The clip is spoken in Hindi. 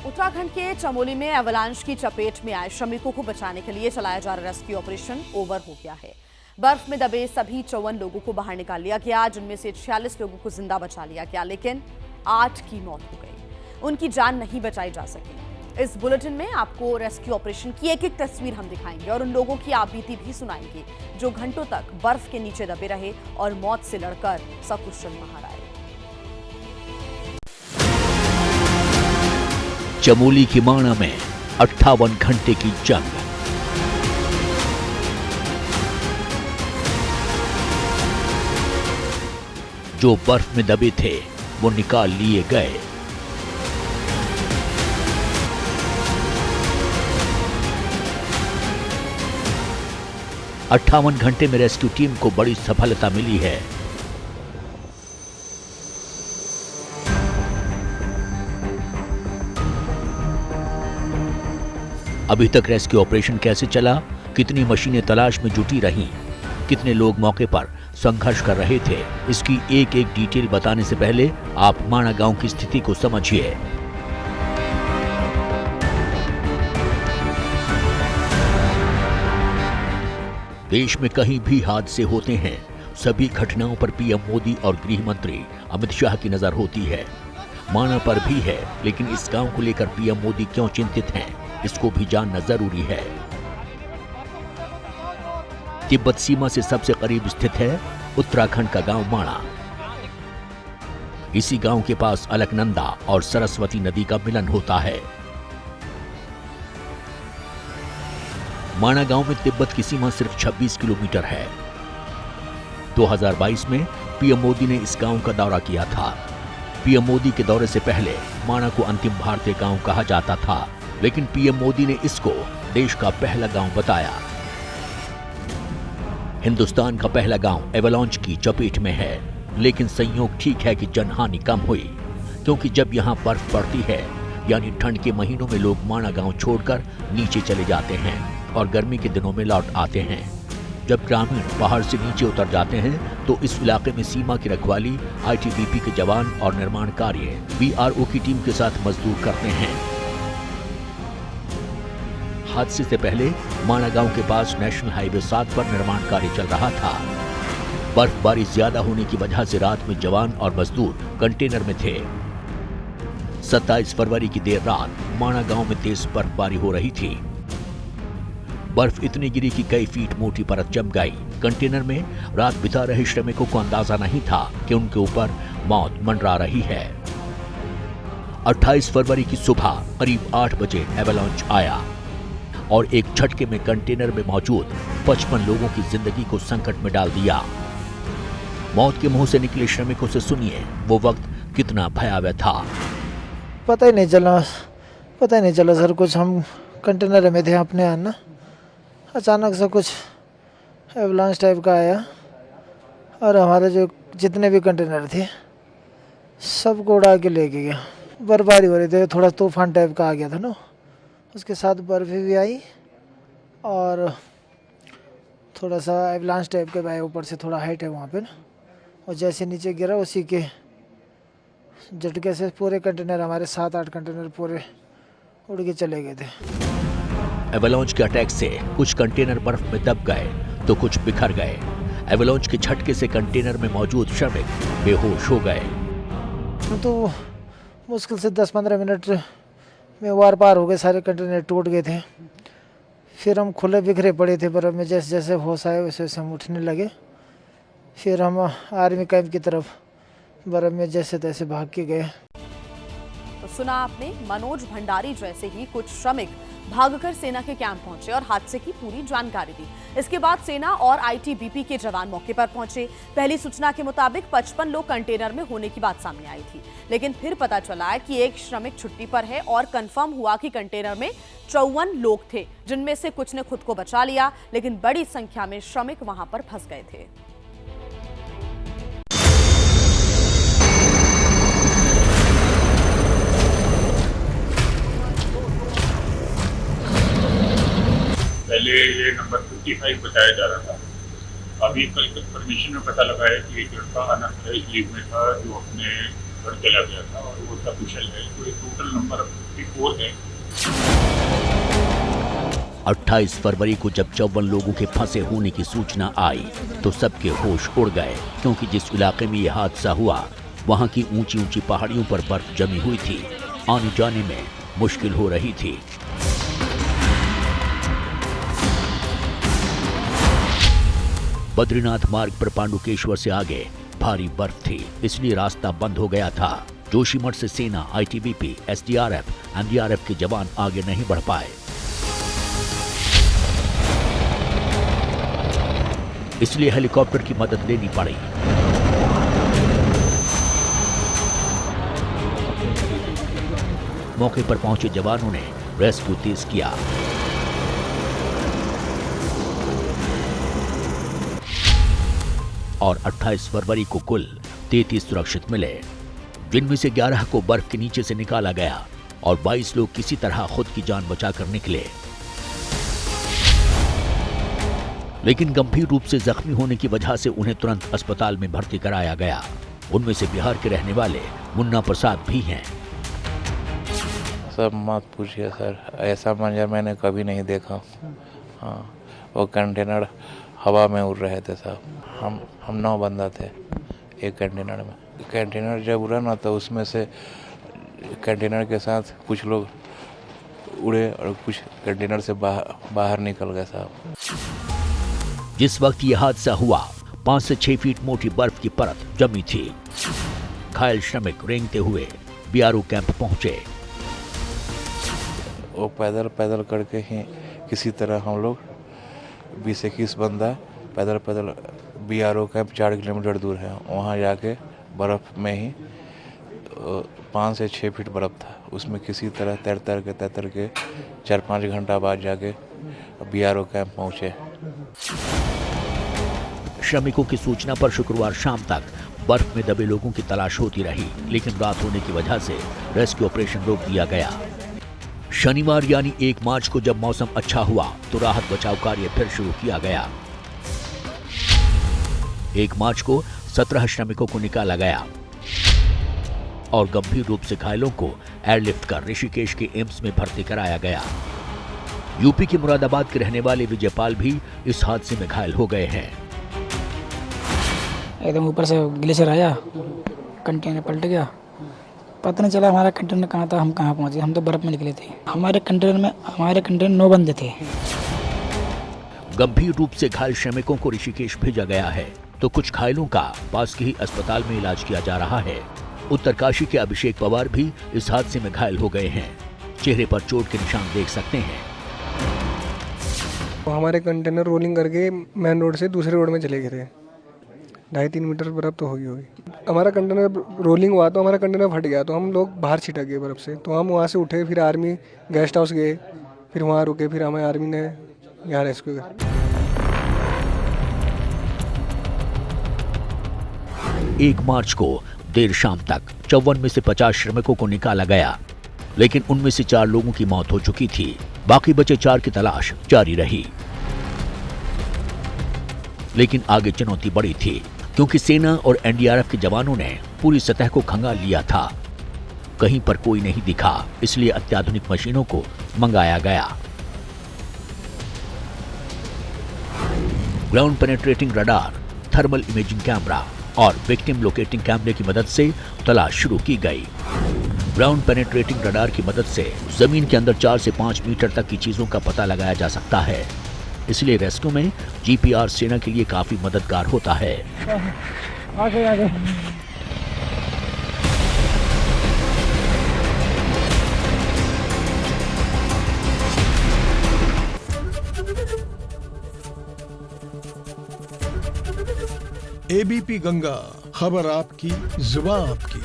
उत्तराखंड के चमोली में एवलांच की चपेट में आए श्रमिकों को बचाने के लिए चलाया जा रहा रेस्क्यू ऑपरेशन ओवर हो गया है। बर्फ में दबे सभी 54 लोगों को बाहर निकाल लिया गया, जिनमें से 46 लोगों को जिंदा बचा लिया गया, लेकिन 8 की मौत हो गई। उनकी जान नहीं बचाई जा सकी। इस बुलेटिन में आपको रेस्क्यू ऑपरेशन की एक-एक तस्वीर हम दिखाएंगे और उन लोगों की आपबीती भी सुनाएंगे जो घंटों तक बर्फ के नीचे दबे रहे और मौत से लड़कर सकुशल बाहर आए। चमोली की माणा में 58 घंटे की जंग। जो बर्फ में दबे थे वो निकाल लिए गए। अट्ठावन घंटे में रेस्क्यू टीम को बड़ी सफलता मिली है। अभी तक रेस्क्यू ऑपरेशन कैसे चला, कितनी मशीनें तलाश में जुटी रहीं, कितने लोग मौके पर संघर्ष कर रहे थे, इसकी एक एक डिटेल बताने से पहले आप माणा गांव की स्थिति को समझिए। देश में कहीं भी हादसे होते हैं, सभी घटनाओं पर पीएम मोदी और गृह मंत्री अमित शाह की नजर होती है। माणा पर भी है, लेकिन इस गांव को लेकर पीएम मोदी क्यों चिंतित हैं, इसको भी जानना जरूरी है। तिब्बत सीमा से सबसे करीब स्थित है उत्तराखंड का गांव माणा। इसी गांव के पास अलकनंदा और सरस्वती नदी का मिलन होता है। माणा गांव में तिब्बत की सीमा सिर्फ 26 किलोमीटर है। 2022 में पीएम मोदी ने इस गांव का दौरा किया था। पीएम मोदी के दौरे से पहले माणा को अंतिम भारतीय गांव कहा जाता था, लेकिन पीएम मोदी ने इसको देश का पहला गांव बताया। हिंदुस्तान का पहला गांव एवलांच की चपेट में है, लेकिन संयोग ठीक है कि जनहानि कम हुई, क्योंकि जब यहां बर्फ पड़ती है यानी ठंड के महीनों में लोग माणा गांव छोड़कर नीचे चले जाते हैं और गर्मी के दिनों में लौट आते हैं। जब ग्रामीण पहाड़ से नीचे उतर जाते हैं तो इस इलाके में सीमा की रखवाली आईटीबीपी के जवान और निर्माण कार्य बीआरओ की टीम के साथ मजदूर करते हैं। हादसे से पहले माणा गांव के पास नेशनल हाईवे 7 पर निर्माण कार्य चल रहा था। बर्फबारी ज्यादा होने की वजह से रात में जवान और मजदूर कंटेनर में थे। 27 फरवरी की देर रात माणा गांव में तेज बर्फबारी हो रही थी। बर्फ इतनी गिरी कि कई फीट मोटी परत जम गई। कंटेनर में रात बिता रहे श्रमिकों को अंदाजा नहीं था कि उनके ऊपर मौत मंडरा रही है। 28 फरवरी की सुबह करीब 8 बजे एवलांच आया और एक झटके में कंटेनर में मौजूद 55 लोगों की जिंदगी को संकट में डाल दिया। मौत के मुंह से निकले श्रमिकों से सुनिए वो वक्त कितना भयावह था। पता ही नहीं चला सर, कुछ हम कंटेनर में थे अपने यहाँ ना, अचानक से कुछ एवलांच टाइप का आया और हमारे जो जितने भी कंटेनर थे सबको उड़ा के लेके गया। बर्फबारी हो रही थी, थोड़ा तूफान टाइप का आ गया था ना, उसके साथ बर्फ भी आई और थोड़ा सा एवलांच टाइप के आया, ऊपर से थोड़ा हाइट है वहाँ पे ना, और जैसे नीचे गिरा उसी के झटके से पूरे कंटेनर, हमारे 7-8 कंटेनर पूरे उड़ के चले गए थे। एवलांच के अटैक से कुछ कंटेनर बर्फ में दब गए तो कुछ बिखर गए। एवलांच के झटके से कंटेनर में मौजूद श्रमिक बेहोश हो गए। तो मुश्किल से 10-15 मिनट में वार पार हो गए, सारे कंटेनर टूट गए थे। फिर हम खुले बिखरे पड़े थे बर्फ में, जैसे जैसे होश आए वैसे वैसे हम उठने लगे। फिर हम आर्मी कैंप की तरफ बर्फ में जैसे तैसे भाग के गए। तो सुना आपने, मनोज भंडारी जैसे ही कुछ श्रमिक भागकर सेना के कैंप पहुंचे और हादसे की पूरी जानकारी दी। इसके बाद सेना और आईटीबीपी के जवान मौके पर पहुंचे। पहली सूचना के मुताबिक 55 लोग कंटेनर में होने की बात सामने आई थी, लेकिन फिर पता चला कि एक श्रमिक छुट्टी पर है और कंफर्म हुआ कि कंटेनर में 54 लोग थे, जिनमें से कुछ ने खुद को बचा लिया, लेकिन बड़ी संख्या में श्रमिक वहां पर फंस गए थे। पहले ये नंबर 55 बताया जा रहा था। अभी कल कंफर्मेशन में पता लगा है कि एक लड़का अनऑथराइज्ड लीव में था जो अपने घर चला गया था और वो सकुशल है, तो ये टोटल नंबर 54 है। 28 फरवरी को जब 54 लोगों के फंसे होने की सूचना आई तो सबके होश उड़ गए, क्योंकि जिस इलाके में यह हादसा हुआ वहां की ऊंची ऊंची पहाड़ियों पर बर्फ जमी हुई थी, आने जाने में मुश्किल हो रही थी। बद्रीनाथ मार्ग पर पांडुकेश्वर से आगे भारी बर्फ थी, इसलिए रास्ता बंद हो गया था। जोशीमठ से सेना, आईटीबीपी, एसडीआरएफ, एनडीआरएफ के जवान आगे नहीं बढ़ पाए। इसलिए हेलीकॉप्टर की मदद लेनी पड़ी। मौके पर पहुंचे जवानों ने रेस्क्यू तेज किया। और 28 फरवरी को कुल 33 सुरक्षित मिले, जिनमें से 11 को बर्फ के नीचे से निकाला गया और 22 लोग किसी तरह खुद की जान बचाकर निकले। लेकिन गंभीर रूप से जख्मी होने की वजह से उन्हें तुरंत अस्पताल में भर्ती कराया गया। उनमें से बिहार के रहने वाले मुन्ना प्रसाद भी हैं। सब मत पूछिए सर, ऐसा मंजर मैंने कभी नहीं देखा। हाँ, वो कंटेनर हवा में उड़ रहे थे साहब। हम 9 बंदा थे एक कंटेनर में। कंटेनर जब उड़ा ना तो उसमें से कंटेनर के साथ कुछ लोग उड़े और कुछ कंटेनर से बाहर निकल गए साहब। जिस वक्त यह हादसा हुआ 5 से 6 फीट मोटी बर्फ की परत जमी थी। घायल श्रमिक रेंगते हुए बीआरओ कैंप पहुंचे। वो पैदल करके ही किसी तरह हम लोग 20-21 बंदा पैदल बीआरओ कैंप 4 किलोमीटर दूर है, वहाँ जाके बर्फ़ में ही 5 से 6 फीट बर्फ़ था, उसमें किसी तरह तैर के 4-5 घंटा बाद जाके बीआरओ कैंप पहुँचे। श्रमिकों की सूचना पर शुक्रवार शाम तक बर्फ में दबे लोगों की तलाश होती रही, लेकिन रात होने की वजह से रेस्क्यू ऑपरेशन रोक दिया गया। शनिवार यानी 1 मार्च को जब मौसम अच्छा हुआ तो राहत बचाव कार्य फिर शुरू किया गया। 1 मार्च को 17 श्रमिकों को निकाला गया और गंभीर रूप से घायलों को एयरलिफ्ट कर ऋषिकेश के एम्स में भर्ती कराया गया। यूपी के मुरादाबाद के रहने वाले विजयपाल भी इस हादसे में घायल हो गए हैं। एकदम ऊपर से ग्लेशियर आया, कंटेनर पलट गया, पता नहीं चला हमारा कंटेनर कहाँ था, हम कहाँ पहुँचे। हम तो बर्फ में निकले थे। हमारे कंटेनर 9 बंदे थे। गंभीर रूप से घायल श्रमिकों को ऋषिकेश भेजा गया है तो कुछ घायलों का पास के ही अस्पताल में इलाज किया जा रहा है। उत्तरकाशी के अभिषेक पवार भी इस हादसे में घायल हो गए हैं। चेहरे पर चोट के निशान देख सकते हैं। हमारे कंटेनर रोलिंग करके मेन रोड से दूसरे रोड में चले गए थे। 2.5-3 मीटर बर्फ तो होगी। हमारा कंटेनर रोलिंग हुआ तो हमारा कंटेनर फट गया, तो हम लोग बाहर छिटक गए बर्फ से। तो हम वहाँ से उठे, फिर आर्मी गेस्ट हाउस गए, फिर वहाँ रुके, फिर हमें आर्मी ने यहाँ रेस्क्यू किया। 1 मार्च को देर शाम तक 54 में से 50 श्रमिकों को निकाला गया, लेकिन उनमें से 4 लोगों की मौत हो चुकी थी। बाकी बचे 4 की तलाश जारी रही। लेकिन आगे चुनौती बड़ी थी, क्योंकि सेना और एनडीआरएफ के जवानों ने पूरी सतह को खंगाल लिया था। कहीं पर कोई नहीं दिखा, इसलिए अत्याधुनिक मशीनों को मंगाया गया। Ground penetrating radar, thermal imaging camera और विक्टिम लोकेटिंग कैमरे की मदद से तलाश शुरू की गई। ग्राउंड पेनेट्रेटिंग रडार की मदद से जमीन के अंदर 4 से 5 मीटर तक की चीजों का पता लगाया जा सकता है, इसलिए रेस्क्यू में जीपीआर सेना के लिए काफी मददगार होता है। आगे। एबीपी गंगा, खबर आपकी, जुबान आपकी।